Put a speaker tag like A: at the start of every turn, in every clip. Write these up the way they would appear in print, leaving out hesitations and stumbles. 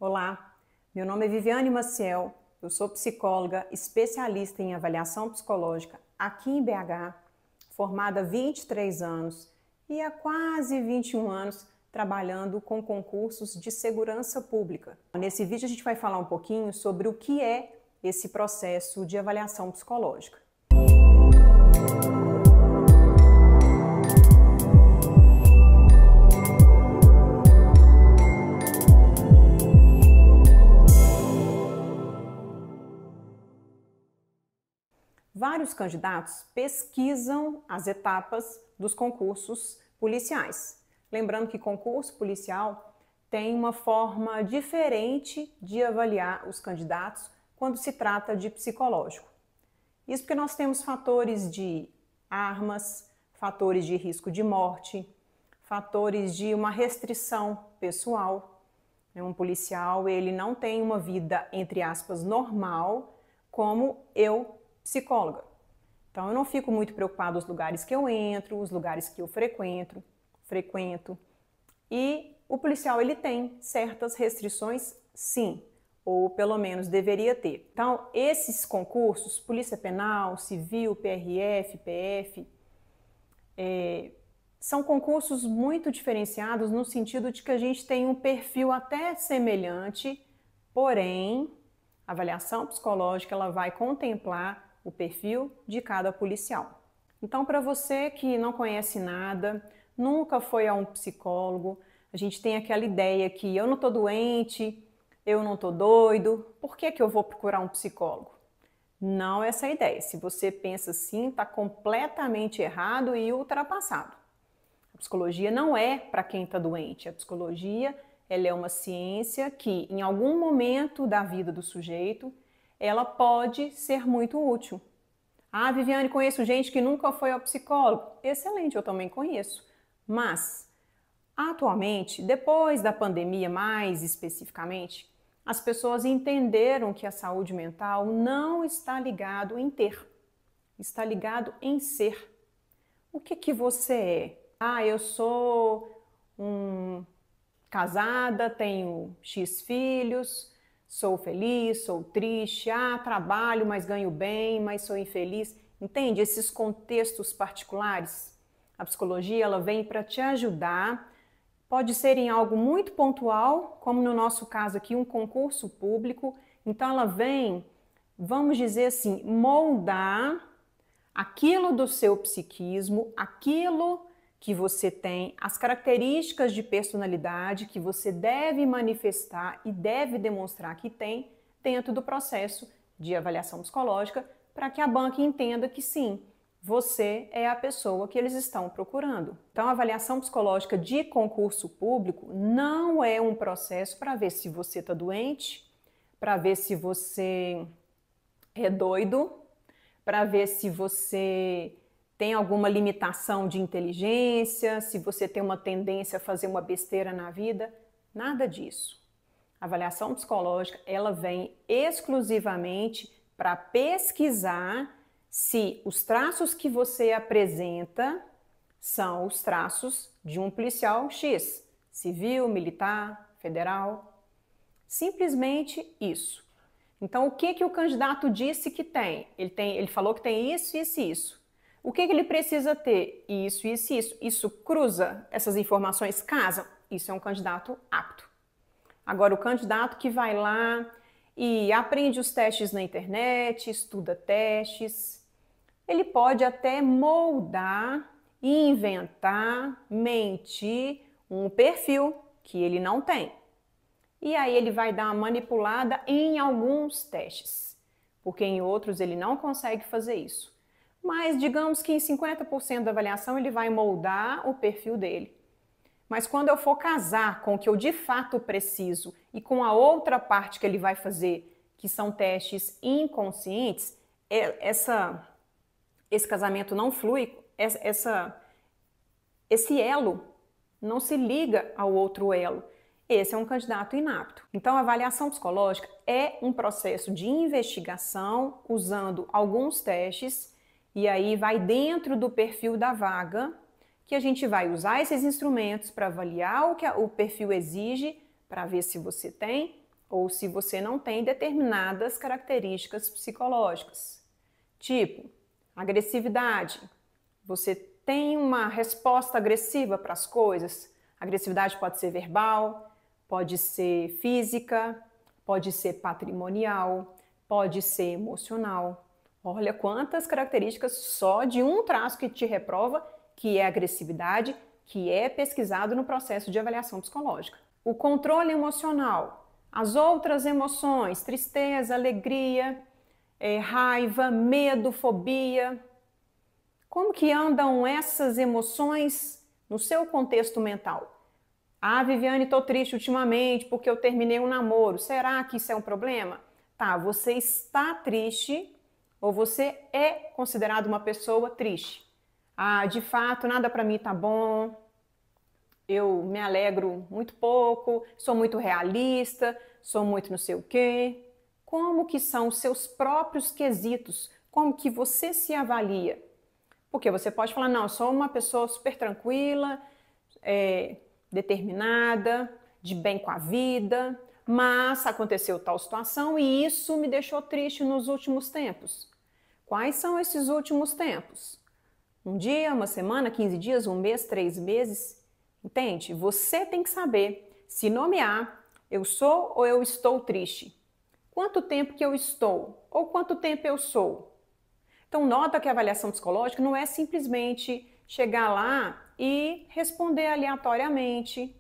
A: Olá, meu nome é Viviane Maciel, eu sou psicóloga especialista em avaliação psicológica aqui em BH, formada há 23 anos e há quase 21 anos trabalhando com concursos de segurança pública. Nesse vídeo a gente vai falar um pouquinho sobre o que é esse processo de avaliação psicológica. Vários candidatos pesquisam as etapas dos concursos policiais. Lembrando que concurso policial tem uma forma diferente de avaliar os candidatos quando se trata de psicológico. Isso porque nós temos fatores de armas, fatores de risco de morte, fatores de uma restrição pessoal. Um policial, ele não tem uma vida, entre aspas, normal, como eu, psicóloga. Então eu não fico muito preocupada os lugares que eu entro, os lugares que eu frequento. E o policial, ele tem certas restrições, sim, ou pelo menos deveria ter. Então esses concursos, Polícia Penal, Civil, PRF, PF, são concursos muito diferenciados no sentido de que a gente tem um perfil até semelhante, porém a avaliação psicológica ela vai contemplar o perfil de cada policial. Então, para você que não conhece nada, nunca foi a um psicólogo, a gente tem aquela ideia que eu não estou doente, eu não estou doido, por que eu vou procurar um psicólogo? Não é essa a ideia. Se você pensa assim, está completamente errado e ultrapassado. A psicologia não é para quem está doente. A psicologia ela é uma ciência que, em algum momento da vida do sujeito, ela pode ser muito útil. Ah, Viviane, conheço gente que nunca foi ao psicólogo. Excelente, eu também conheço. Mas, atualmente, depois da pandemia mais especificamente, as pessoas entenderam que a saúde mental não está ligado em ter, está ligado em ser. O que você é? Ah, eu sou casada, tenho X filhos, sou feliz, sou triste, trabalho, mas ganho bem, mas sou infeliz. Entende? Esses contextos particulares. A psicologia ela vem para te ajudar. Pode ser em algo muito pontual, como no nosso caso aqui, um concurso público. Então ela vem, vamos dizer assim, moldar aquilo do seu psiquismo, aquilo que você tem, as características de personalidade que você deve manifestar e deve demonstrar que tem dentro do processo de avaliação psicológica para que a banca entenda que sim, você é a pessoa que eles estão procurando. Então, a avaliação psicológica de concurso público não é um processo para ver se você está doente, para ver se você é doido, para ver se você tem alguma limitação de inteligência, se você tem uma tendência a fazer uma besteira na vida, nada disso. A avaliação psicológica, ela vem exclusivamente para pesquisar se os traços que você apresenta são os traços de um policial X, civil, militar, federal. Simplesmente isso. Então, o que o candidato disse que tem? Ele falou que tem isso, isso e isso. O que ele precisa ter? Isso, isso, isso. Isso cruza? Essas informações casam? Isso é um candidato apto. Agora, o candidato que vai lá e aprende os testes na internet, estuda testes, ele pode até moldar, inventar, mentir um perfil que ele não tem. E aí ele vai dar uma manipulada em alguns testes, porque em outros ele não consegue fazer isso. Mas digamos que em 50% da avaliação ele vai moldar o perfil dele. Mas quando eu for casar com o que eu de fato preciso e com a outra parte que ele vai fazer, que são testes inconscientes, esse casamento não flui, esse elo não se liga ao outro elo. Esse é um candidato inapto. Então, a avaliação psicológica é um processo de investigação usando alguns testes e aí vai dentro do perfil da vaga que a gente vai usar esses instrumentos para avaliar o que o perfil exige, para ver se você tem ou se você não tem determinadas características psicológicas. Tipo, agressividade. Você tem uma resposta agressiva para as coisas. A agressividade pode ser verbal, pode ser física, pode ser patrimonial, pode ser emocional. Olha quantas características só de um traço que te reprova, que é a agressividade, que é pesquisado no processo de avaliação psicológica. O controle emocional, as outras emoções, tristeza, alegria, raiva, medo, fobia. Como que andam essas emoções no seu contexto mental? Ah, Viviane, estou triste ultimamente porque eu terminei um namoro. Será que isso é um problema? Tá, você está triste ou você é considerado uma pessoa triste? Ah, de fato, nada para mim tá bom. Eu me alegro muito pouco, sou muito realista, sou muito não sei o quê. Como que são os seus próprios quesitos? Como que você se avalia? Porque você pode falar, não, eu sou uma pessoa super tranquila, determinada, de bem com a vida, mas aconteceu tal situação e isso me deixou triste nos últimos tempos. Quais são esses últimos tempos? Um dia, uma semana, 15 dias, um mês, 3 meses? Entende? Você tem que saber se nomear, eu sou ou eu estou triste. Quanto tempo que eu estou? Ou quanto tempo eu sou? Então, nota que a avaliação psicológica não é simplesmente chegar lá e responder aleatoriamente.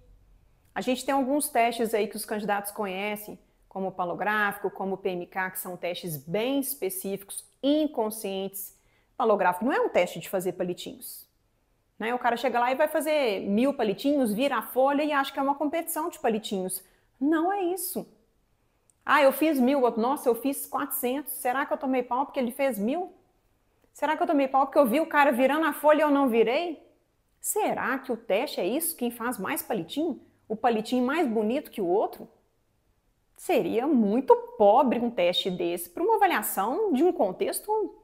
A: A gente tem alguns testes aí que os candidatos conhecem, como o palográfico, como o PMK, que são testes bem específicos, inconscientes. Palográfico não é um teste de fazer palitinhos. Né? O cara chega lá e vai fazer 1000 palitinhos, vira a folha e acha que é uma competição de palitinhos. Não é isso. Ah, eu fiz 1000, nossa, eu fiz 400. Será que eu tomei pau porque ele fez 1000? Será que eu tomei pau porque eu vi o cara virando a folha e eu não virei? Será que o teste é isso? Quem faz mais palitinho? O palitinho mais bonito que o outro? Seria muito pobre um teste desse para uma avaliação de um contexto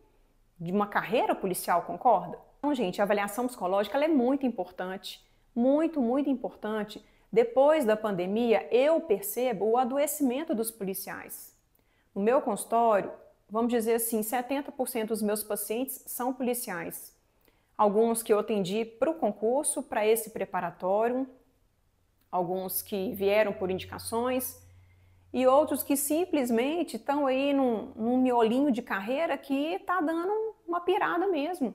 A: de uma carreira policial, concorda? Então, gente, a avaliação psicológica ela é muito importante, muito, muito importante. Depois da pandemia, eu percebo o adoecimento dos policiais. No meu consultório, vamos dizer assim, 70% dos meus pacientes são policiais. Alguns que eu atendi para o concurso, para esse preparatório, alguns que vieram por indicações e outros que simplesmente estão aí num miolinho de carreira que está dando uma pirada mesmo.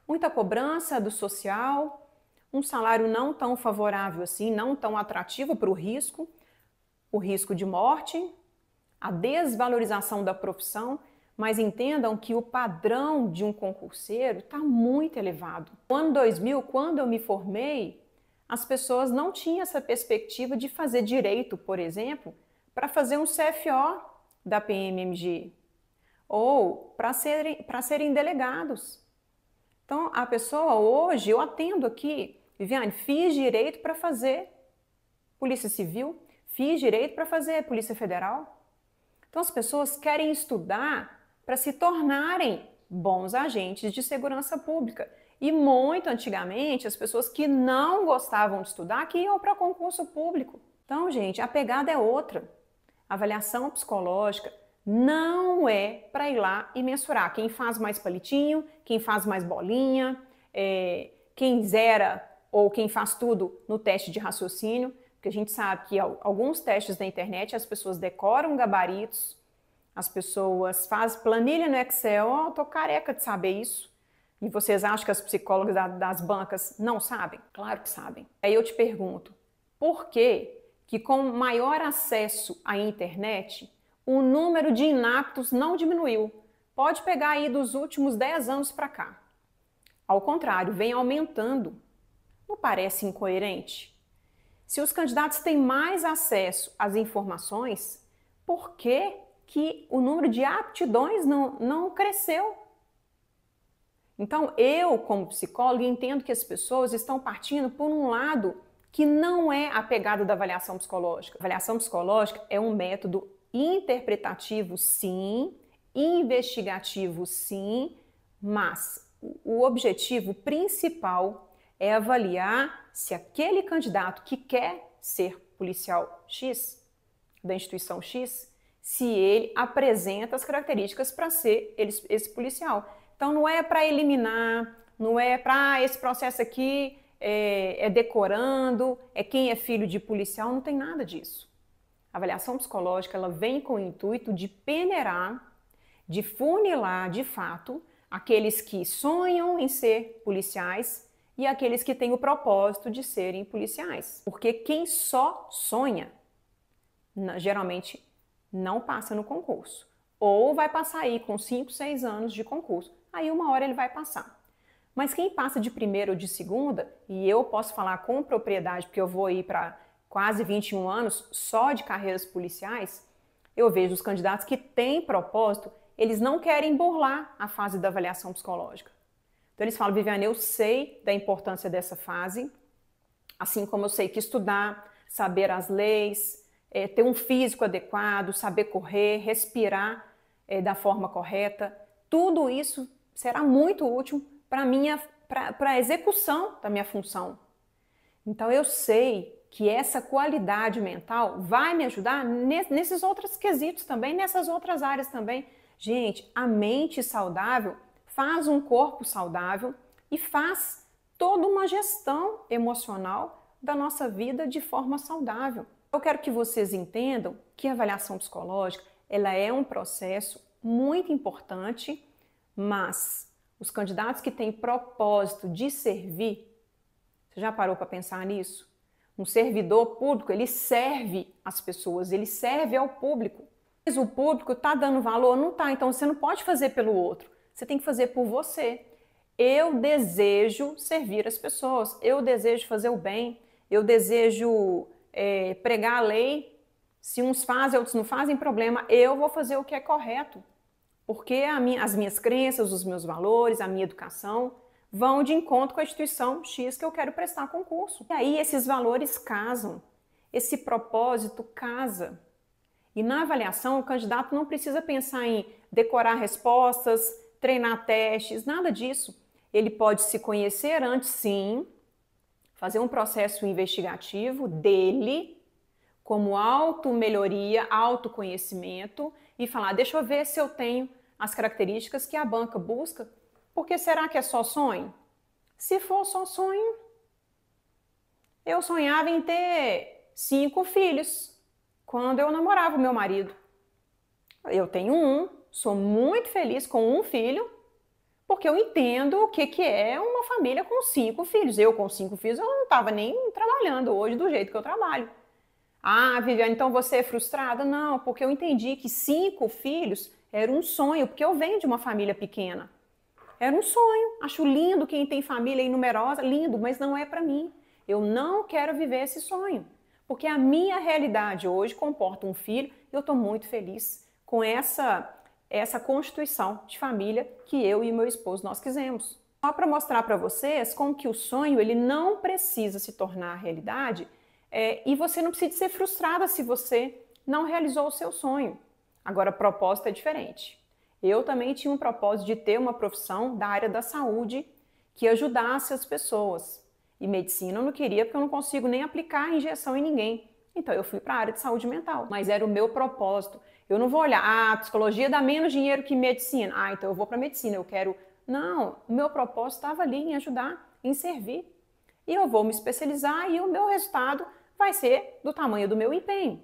A: Muita cobrança do social, um salário não tão favorável assim, não tão atrativo para o risco de morte, a desvalorização da profissão, mas entendam que o padrão de um concurseiro está muito elevado. No ano 2000, quando eu me formei, as pessoas não tinham essa perspectiva de fazer direito, por exemplo, para fazer um CFO da PMMG ou para serem delegados. Então, a pessoa hoje, eu atendo aqui, Viviane, fiz direito para fazer Polícia Civil, fiz direito para fazer Polícia Federal. Então, as pessoas querem estudar para se tornarem bons agentes de segurança pública. E muito antigamente, as pessoas que não gostavam de estudar, que iam para concurso público. Então, gente, a pegada é outra. A avaliação psicológica não é para ir lá e mensurar quem faz mais palitinho, quem faz mais bolinha, quem zera ou quem faz tudo no teste de raciocínio, porque a gente sabe que alguns testes da internet as pessoas decoram gabaritos, as pessoas fazem planilha no Excel, eu tô careca de saber isso. E vocês acham que as psicólogas das bancas não sabem? Claro que sabem. Aí eu te pergunto, por que com maior acesso à internet, o número de inaptos não diminuiu? Pode pegar aí dos últimos 10 anos para cá. Ao contrário, vem aumentando. Não parece incoerente? Se os candidatos têm mais acesso às informações, por que o número de aptidões não cresceu? Então, eu, como psicóloga, entendo que as pessoas estão partindo por um lado que não é a pegada da avaliação psicológica. A avaliação psicológica é um método interpretativo, sim, investigativo, sim, mas o objetivo principal é avaliar se aquele candidato que quer ser policial X da instituição X se ele apresenta as características para ser esse policial. Então não é para eliminar, não é para esse processo aqui é decorando, é quem é filho de policial, não tem nada disso. A avaliação psicológica ela vem com o intuito de peneirar, de funilar de fato aqueles que sonham em ser policiais e aqueles que têm o propósito de serem policiais. Porque quem só sonha, geralmente não passa no concurso. Ou vai passar aí com 5, 6 anos de concurso. Aí uma hora ele vai passar. Mas quem passa de primeira ou de segunda, e eu posso falar com propriedade, porque eu vou ir para quase 21 anos só de carreiras policiais, eu vejo os candidatos que têm propósito, eles não querem burlar a fase da avaliação psicológica. Então eles falam, Viviane, eu sei da importância dessa fase, assim como eu sei que estudar, saber as leis, ter um físico adequado, saber correr, respirar da forma correta, tudo isso será muito útil para a execução da minha função. Então eu sei que essa qualidade mental vai me ajudar nesses outros quesitos também, nessas outras áreas também. Gente, a mente saudável faz um corpo saudável e faz toda uma gestão emocional da nossa vida de forma saudável. Eu quero que vocês entendam que a avaliação psicológica ela é um processo muito importante, mas os candidatos que têm propósito de servir, você já parou para pensar nisso? Um servidor público, ele serve as pessoas, ele serve ao público. Mas o público está dando valor? Não está, então você não pode fazer pelo outro, você tem que fazer por você. Eu desejo servir as pessoas, eu desejo fazer o bem, eu desejo pregar a lei. Se uns fazem, outros não fazem, problema, eu vou fazer o que é correto. Porque as minhas crenças, os meus valores, a minha educação vão de encontro com a instituição X que eu quero prestar concurso. E aí esses valores casam, esse propósito casa. E na avaliação o candidato não precisa pensar em decorar respostas, treinar testes, nada disso. Ele pode se conhecer antes, sim, fazer um processo investigativo dele, como auto-melhoria, autoconhecimento, e falar, deixa eu ver se eu tenho as características que a banca busca, porque será que é só sonho? Se for só sonho, eu sonhava em ter 5 filhos quando eu namorava o meu marido. Eu tenho um, sou muito feliz com um filho, porque eu entendo o que é uma família com 5 filhos. Eu com 5 filhos, eu não estava nem trabalhando hoje do jeito que eu trabalho. Ah, Viviane, então você é frustrada? Não, porque eu entendi que 5 filhos era um sonho, porque eu venho de uma família pequena. Era um sonho. Acho lindo quem tem família numerosa, lindo, mas não é para mim. Eu não quero viver esse sonho, porque a minha realidade hoje comporta um filho e eu estou muito feliz com essa constituição de família que eu e meu esposo nós quisemos. Só para mostrar para vocês como que o sonho ele não precisa se tornar realidade e você não precisa ser frustrada se você não realizou o seu sonho. Agora, propósito é diferente. Eu também tinha um propósito de ter uma profissão da área da saúde que ajudasse as pessoas. E medicina eu não queria porque eu não consigo nem aplicar injeção em ninguém. Então eu fui para a área de saúde mental, mas era o meu propósito. Eu não vou olhar, a psicologia dá menos dinheiro que medicina. Ah, então eu vou para medicina, eu quero... Não, o meu propósito estava ali em ajudar, em servir. E eu vou me especializar e o meu resultado vai ser do tamanho do meu empenho.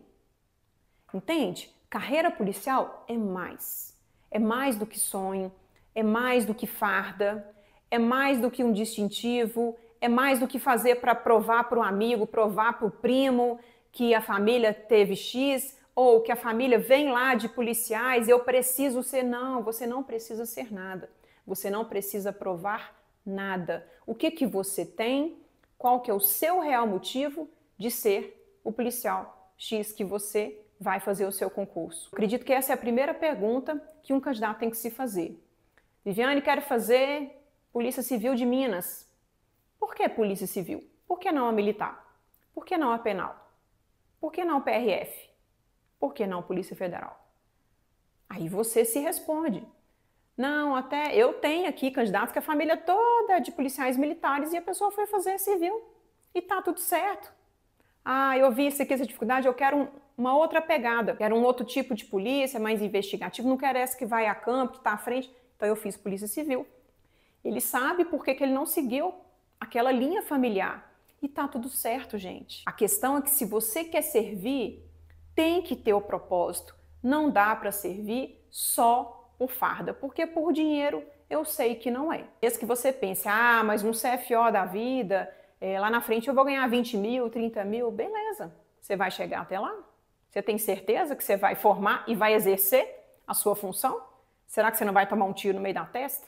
A: Entende? Carreira policial é mais. É mais do que sonho, é mais do que farda, é mais do que um distintivo, é mais do que fazer para provar para um amigo, provar para o primo que a família teve X, ou que a família vem lá de policiais, eu preciso ser. Não, você não precisa ser nada. Você não precisa provar nada. O que você tem? Qual que é o seu real motivo de ser o policial X que você vai fazer o seu concurso? Acredito que essa é a primeira pergunta que um candidato tem que se fazer. Viviane, quero fazer Polícia Civil de Minas. Por que Polícia Civil? Por que não a militar? Por que não a penal? Por que não a PRF? Por que não a Polícia Federal? Aí você se responde. Não, até eu tenho aqui candidatos que a família toda é de policiais militares e a pessoa foi fazer civil. E tá tudo certo. Ah, eu vi isso aqui, essa dificuldade, eu quero uma outra pegada. Era um outro tipo de polícia, mais investigativo. Não quero essa que vai a campo, que está à frente. Então eu fiz polícia civil. Ele sabe por que ele não seguiu aquela linha familiar. E tá tudo certo, gente. A questão é que se você quer servir, tem que ter o propósito. Não dá para servir só por farda, porque por dinheiro eu sei que não é. Mesmo que você pense, ah, mas um CFO da vida, lá na frente eu vou ganhar 20 mil, 30 mil, beleza. Você vai chegar até lá? Você tem certeza que você vai formar e vai exercer a sua função? Será que você não vai tomar um tiro no meio da testa?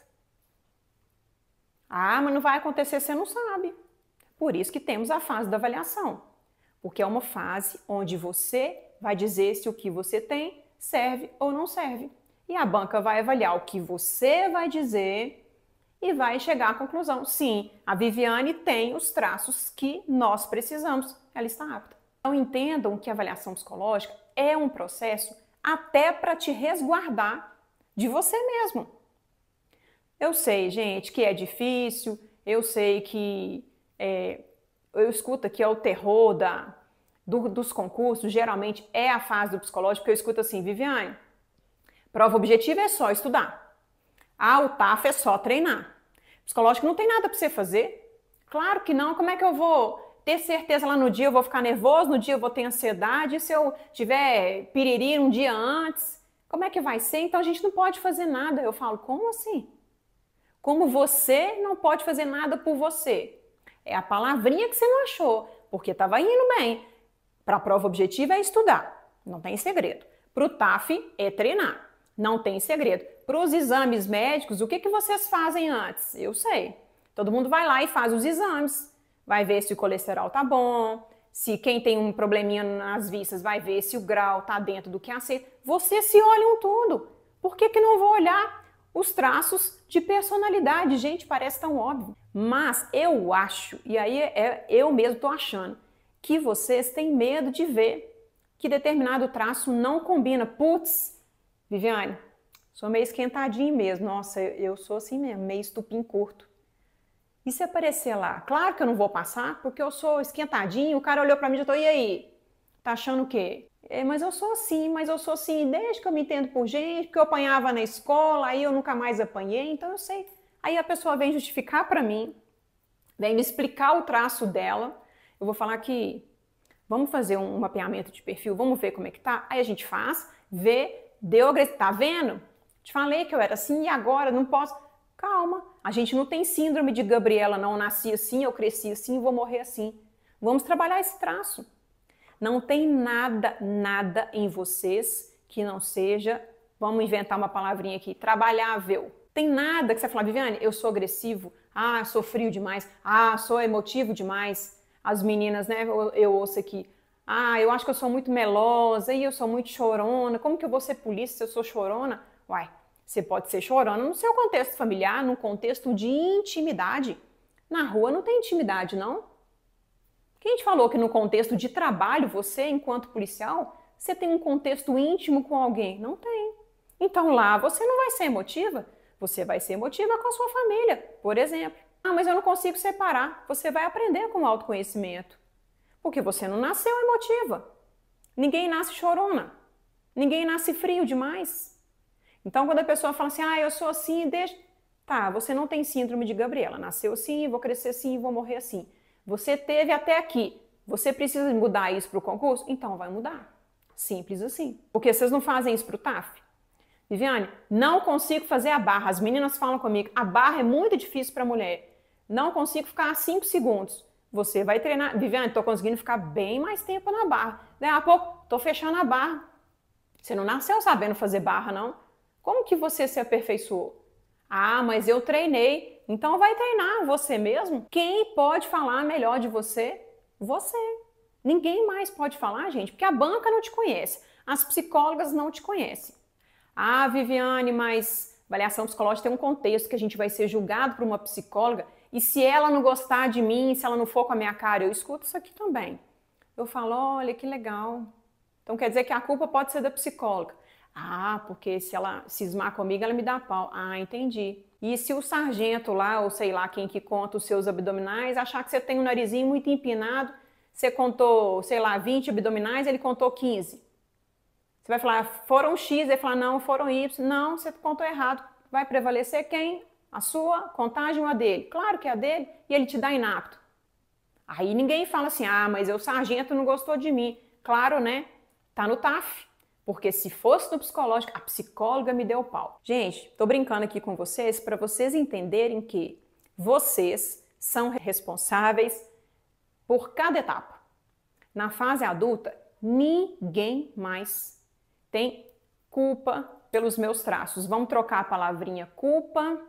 A: Ah, mas não vai acontecer, você não sabe. Por isso que temos a fase da avaliação, porque é uma fase onde você vai dizer se o que você tem serve ou não serve. E a banca vai avaliar o que você vai dizer e vai chegar à conclusão. Sim, a Viviane tem os traços que nós precisamos, ela está apta. Então entendam que a avaliação psicológica é um processo até para te resguardar de você mesmo. Eu sei, gente, que é difícil, eu sei que eu escuto que é o terror dos concursos, geralmente é a fase do psicológico, porque eu escuto assim, Viviane, prova objetiva é só estudar. Ah, o TAF é só treinar. Psicológico não tem nada para você fazer. Claro que não, como é que eu vou ter certeza lá no dia, eu vou ficar nervoso, no dia eu vou ter ansiedade, se eu tiver piriri um dia antes, como é que vai ser? Então a gente não pode fazer nada. Eu falo, como assim? Como você não pode fazer nada por você? É a palavrinha que você não achou, porque estava indo bem. Para a prova objetiva é estudar, não tem segredo. Para o TAF é treinar, não tem segredo. Para os exames médicos, o que vocês fazem antes? Eu sei. Todo mundo vai lá e faz os exames. Vai ver se o colesterol tá bom, se quem tem um probleminha nas vistas vai ver se o grau tá dentro do que é aceito. Vocês se olham tudo. Por que não vou olhar os traços de personalidade? Gente, parece tão óbvio. Mas eu acho, e aí eu mesmo tô achando, que vocês têm medo de ver que determinado traço não combina. Putz, Viviane, sou meio esquentadinho mesmo. Nossa, eu sou assim mesmo, meio estupim curto. E se aparecer lá? Claro que eu não vou passar, porque eu sou esquentadinho, o cara olhou pra mim e já tô, e aí? Tá achando o quê? Mas eu sou assim desde que eu me entendo por gente, que eu apanhava na escola, aí eu nunca mais apanhei, então eu sei. Aí a pessoa vem justificar pra mim, vem me explicar o traço dela, eu vou falar que vamos fazer um mapeamento de perfil, vamos ver como é que tá. Aí a gente faz, vê, deu agressividade, tá vendo? Te falei que eu era assim e agora não posso. Calma, a gente não tem síndrome de Gabriela, não, eu nasci assim, eu cresci assim, vou morrer assim. Vamos trabalhar esse traço. Não tem nada em vocês que não seja, vamos inventar uma palavrinha aqui, trabalhável. Tem nada que você fala, Viviane, eu sou agressivo, eu sou frio demais, sou emotivo demais. As meninas, né, eu ouço aqui, eu acho que eu sou muito melosa e eu sou muito chorona, como que eu vou ser polícia se eu sou chorona? Uai, você pode ser chorona no seu contexto familiar, num contexto de intimidade. Na rua não tem intimidade, não. Quem te falou que no contexto de trabalho, você, enquanto policial, você tem um contexto íntimo com alguém? Não tem. Então lá você não vai ser emotiva, você vai ser emotiva com a sua família, por exemplo. Mas eu não consigo separar. Você vai aprender com o autoconhecimento. Porque você não nasceu emotiva. Ninguém nasce chorona. Ninguém nasce frio demais. Então, quando a pessoa fala assim, eu sou assim, deixa... Tá, você não tem síndrome de Gabriela. Nasceu assim, vou crescer assim, vou morrer assim. Você teve até aqui. Você precisa mudar isso para o concurso? Então vai mudar. Simples assim. Porque vocês não fazem isso para o TAF? Viviane, não consigo fazer a barra. As meninas falam comigo, a barra é muito difícil para mulher. Não consigo ficar 5 segundos. Você vai treinar. Viviane, estou conseguindo ficar bem mais tempo na barra. Daí a pouco, estou fechando a barra. Você não nasceu sabendo fazer barra, não? Como que você se aperfeiçoou? Mas eu treinei. Então vai treinar você mesmo. Quem pode falar melhor de você? Você. Ninguém mais pode falar, gente, porque a banca não te conhece. As psicólogas não te conhecem. Viviane, mas avaliação psicológica tem um contexto que a gente vai ser julgado por uma psicóloga e se ela não gostar de mim, se ela não for com a minha cara, eu escuto isso aqui também. Eu falo, olha que legal. Então quer dizer que a culpa pode ser da psicóloga. Porque se ela cismar comigo, ela me dá pau. Entendi. E se o sargento lá, ou sei lá quem que conta os seus abdominais, achar que você tem um narizinho muito empinado, Você contou, sei lá, 20 abdominais, ele contou 15. Você vai falar, foram X, ele vai falar, não, foram Y. Não, você contou errado. Vai prevalecer quem? A sua contagem ou a dele? Claro que é a dele, e ele te dá inapto. Aí ninguém fala assim, ah, mas o sargento não gostou de mim. Claro, né? Tá no TAF. Porque se fosse no psicológico, a psicóloga me deu o pau. Gente, tô brincando aqui com vocês para vocês entenderem que vocês são responsáveis por cada etapa. Na fase adulta, ninguém mais tem culpa pelos meus traços. Vamos trocar a palavrinha culpa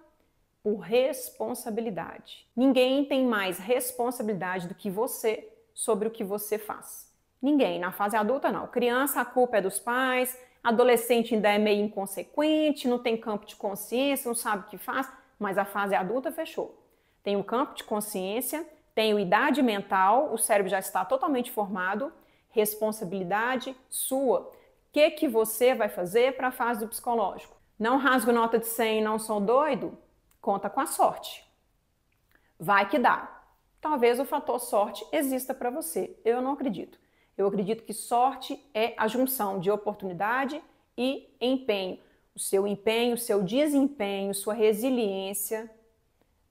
A: por responsabilidade. Ninguém tem mais responsabilidade do que você sobre o que você faz. Ninguém. Na fase adulta, não. Criança, a culpa é dos pais. Adolescente ainda é meio inconsequente, não tem campo de consciência, não sabe o que faz. Mas a fase adulta fechou. Tem um campo de consciência, tem idade mental, o cérebro já está totalmente formado. Responsabilidade sua. O que você vai fazer para a fase do psicológico? Não rasgo nota de 100, não sou doido? Conta com a sorte. Vai que dá. Talvez o fator sorte exista para você. Eu não acredito. Eu acredito que sorte é a junção de oportunidade e empenho. O seu desempenho, sua resiliência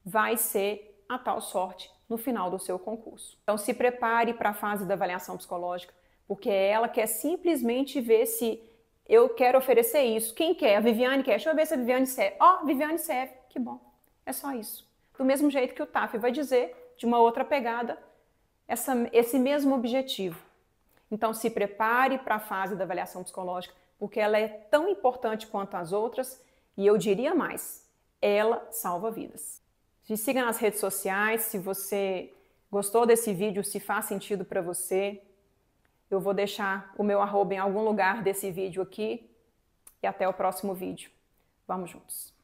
A: vai ser a tal sorte no final do seu concurso. Então se prepare para a fase da avaliação psicológica, porque ela quer simplesmente ver se eu quero oferecer isso. Quem quer? A Viviane quer. Deixa eu ver se a Viviane serve. Ó, Viviane serve. Que bom. É só isso. Do mesmo jeito que o TAF vai dizer, de uma outra pegada, esse mesmo objetivo. Então se prepare para a fase da avaliação psicológica, porque ela é tão importante quanto as outras e eu diria mais, ela salva vidas. Me siga nas redes sociais, se você gostou desse vídeo, se faz sentido para você, eu vou deixar o meu arroba em algum lugar desse vídeo aqui e até o próximo vídeo. Vamos juntos!